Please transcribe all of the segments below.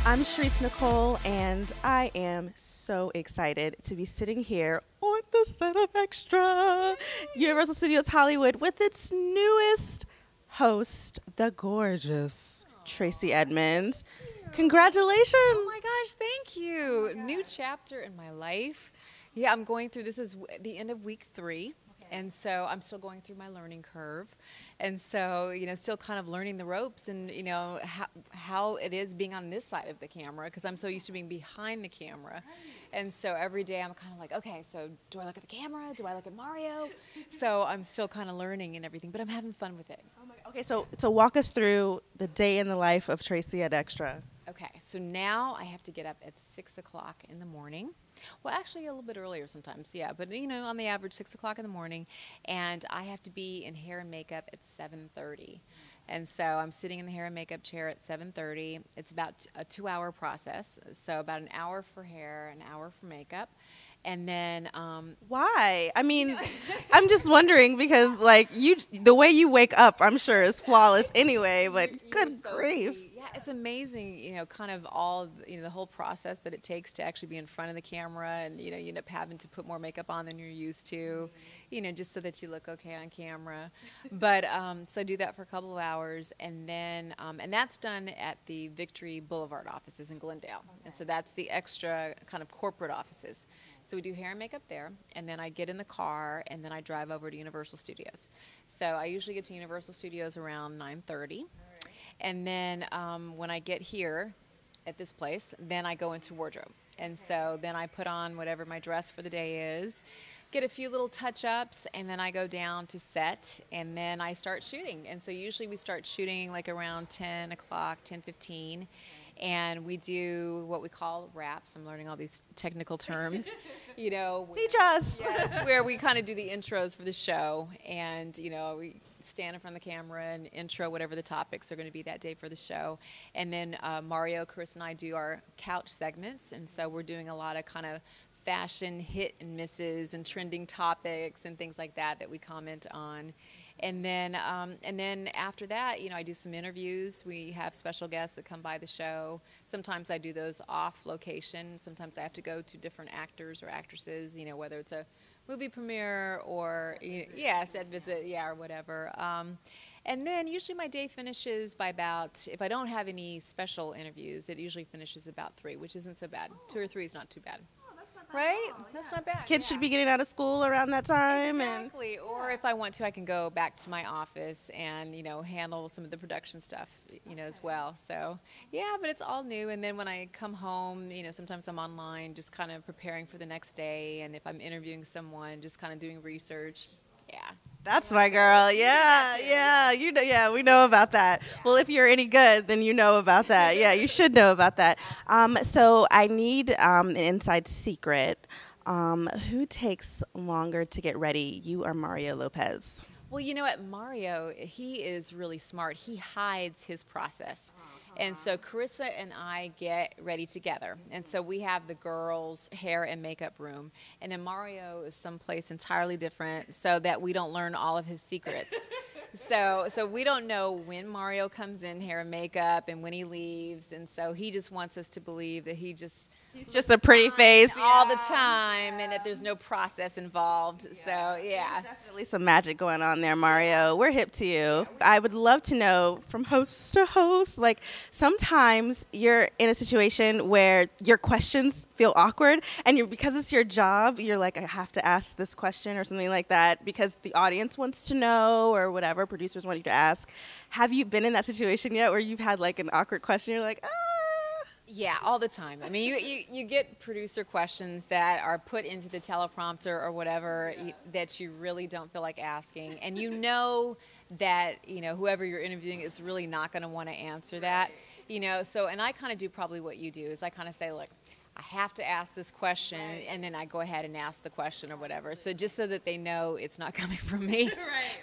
I'm Tracey Nicole, and I am so excited to be sitting here on the set of Extra, Universal Studios Hollywood, with its newest host, the gorgeous Tracey Edmonds. Congratulations! Oh my gosh, thank you. New chapter in my life. Yeah, I'm going through, this is the end of week 3. And so I'm still going through my learning curve. And so, still kind of learning the ropes and, how it is being on this side of the camera, because I'm so used to being behind the camera. And so every day I'm kind of like, okay, so do I look at the camera? Do I look at Mario? So I'm still kind of learning and everything, but I'm having fun with it. Okay, so walk us through the day in the life of Tracey at Extra. Okay, so now I have to get up at 6 o'clock in the morning. Well, actually a little bit earlier sometimes, yeah, but on the average 6 o'clock in the morning, and I have to be in hair and makeup at 7:30. And so I'm sitting in the hair and makeup chair at 7:30. It's about a 2-hour process, so about an hour for hair, an hour for makeup. And then why? I mean, I'm just wondering because the way you wake up, I'm sure is flawless anyway, but good grief. Sweet. Yeah, it's amazing, kind of all, the whole process that it takes to actually be in front of the camera, and, you end up having to put more makeup on than you're used to, just so that you look okay on camera. But, so I do that for a couple of hours, and then, and that's done at the Victory Boulevard offices in Glendale. And so that's the Extra kind of corporate offices. So we do hair and makeup there, and then I get in the car, and then I drive over to Universal Studios. So I usually get to Universal Studios around 9:30. And then when I get here at this place, then I go into wardrobe. And so then I put on whatever my dress for the day is, get a few little touch-ups, and then I go down to set, and then I start shooting. And so usually we start shooting like around 10 o'clock, 10:15. And we do what we call wraps. I'm learning all these technical terms. Teach us. Yes, where we kind of do the intros for the show, and we stand in front of the camera and intro whatever the topics are going to be that day for the show. And then Mario, Chris, and I do our couch segments, and so we're doing a lot of kind of fashion hit and misses and trending topics and things like that we comment on. And then after that, I do some interviews. We have special guests that come by the show. Sometimes I do those off location. Sometimes I have to go to different actors or actresses, whether it's a movie premiere or, set visit, or whatever. And then usually my day finishes by about, if I don't have any special interviews, it usually finishes about 3, which isn't so bad. 2 or 3 is not too bad. Right? That's not bad. Kids should be getting out of school around that time. Exactly. Or if I want to, I can go back to my office and, handle some of the production stuff, as well. So, yeah, but it's all new. And then when I come home, sometimes I'm online just kind of preparing for the next day. And if I'm interviewing someone, just kind of doing research. Yeah. That's my girl. Yeah. We know about that. Well, if you're any good, then you know about that. Yeah, you should know about that. So I need an inside secret. Who takes longer to get ready, you or Mario Lopez? Well, you know what, Mario, he is really smart. He hides his process. And so Carissa and I get ready together. And so we have the girls' hair and makeup room. And then Mario is someplace entirely different so that we don't learn all of his secrets. So we don't know when Mario comes in hair and makeup and when he leaves. And so he just wants us to believe that he's just a pretty face all the time, and that there's no process involved. So, yeah. There's definitely some magic going on there, Mario. We're hip to you. I would love to know from host to host, sometimes you're in a situation where your questions feel awkward, and because it's your job, you're like, I have to ask this question or something like that because the audience wants to know or whatever, producers want you to ask. Have you been in that situation yet where you've had an awkward question, you're like, Yeah, all the time. I mean, you get producer questions that are put into the teleprompter or whatever that you really don't feel like asking. And that, whoever you're interviewing is really not going to want to answer that. And I kind of do probably what you do is I kind of say, look, I have to ask this question, and then I go ahead and ask the question or whatever. So just so that they know it's not coming from me.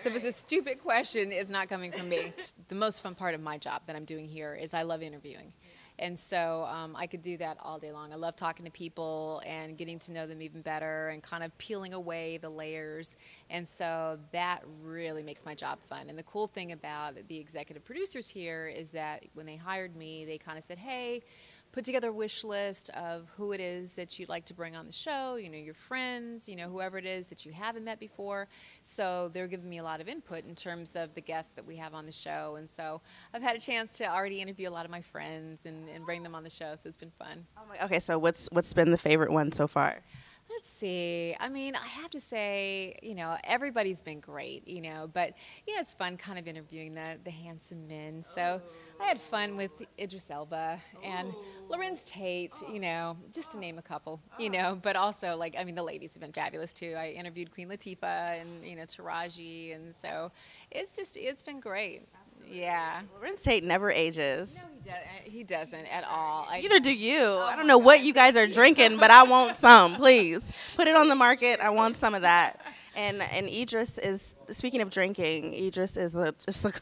So if it's a stupid question, it's not coming from me. The most fun part of my job that I'm doing here is I love interviewing. And so I could do that all day long. I love talking to people and getting to know them even better and kind of peeling away the layers. And so that really makes my job fun. And the cool thing about the executive producers here is that when they hired me, they kind of said, hey, put together a wish list of who it is that you'd like to bring on the show, you know, your friends, you know, whoever it is that you haven't met before. So they're giving me a lot of input in terms of the guests that we have on the show. And so I've had a chance to already interview a lot of my friends and bring them on the show. So it's been fun. Oh my, okay, so what's been the favorite one so far? Let's see. I mean, I have to say, you know, everybody's been great, you know, but, you know, it's fun kind of interviewing the handsome men. So I had fun with Idris Elba and Lorenz Tate, you know, just to name a couple, you know, but also, like, I mean, the ladies have been fabulous, too. I interviewed Queen Latifah and, you know, Taraji, and so it's been great. Yeah. Lorenz Tate never ages. No, he doesn't at all. Neither do you. I don't know what you guys are drinking, but I want some, please. Put it on the market. I want some of that. And Idris is, speaking of drinking, Idris is just a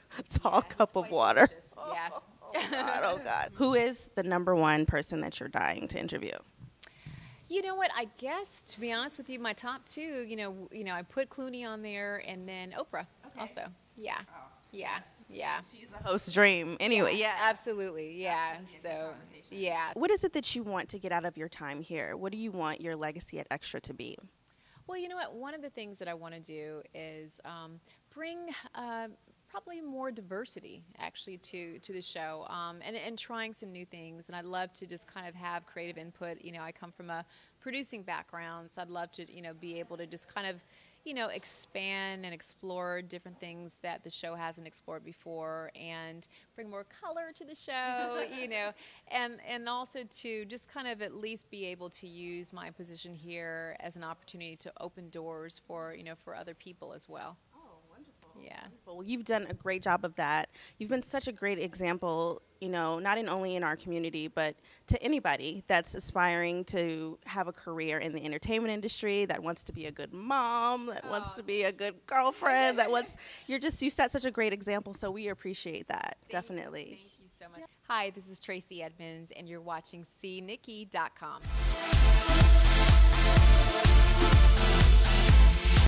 tall cup of water. Yeah. Oh, God. Who is the #1 person that you're dying to interview? You know what? I guess, to be honest with you, my top two, you know, I put Clooney on there and then Oprah also. Yeah. Oh. Yeah. Yeah. She's the host's dream. Anyway, yeah. Absolutely. Yeah. So, yeah. What is it that you want to get out of your time here? What do you want your legacy at Extra to be? Well, you know what? One of the things that I want to do is bring probably more diversity, actually, to the show, and trying some new things. And I'd love to just kind of have creative input. You know, I come from a producing background, so I'd love to, you know, be able to just kind of, you know, expand and explore different things that the show hasn't explored before, and bring more color to the show, you know, and also to just kind of at least be able to use my position here as an opportunity to open doors for, you know, for other people as well. Yeah. Well, you've done a great job of that. You've been such a great example, you know, not only in our community, but to anybody that's aspiring to have a career in the entertainment industry, that wants to be a good mom, that wants to be a good girlfriend, you set such a great example, so we appreciate that, definitely. Thank you so much. Hi, this is Tracey Edmonds, and you're watching CNikky.com.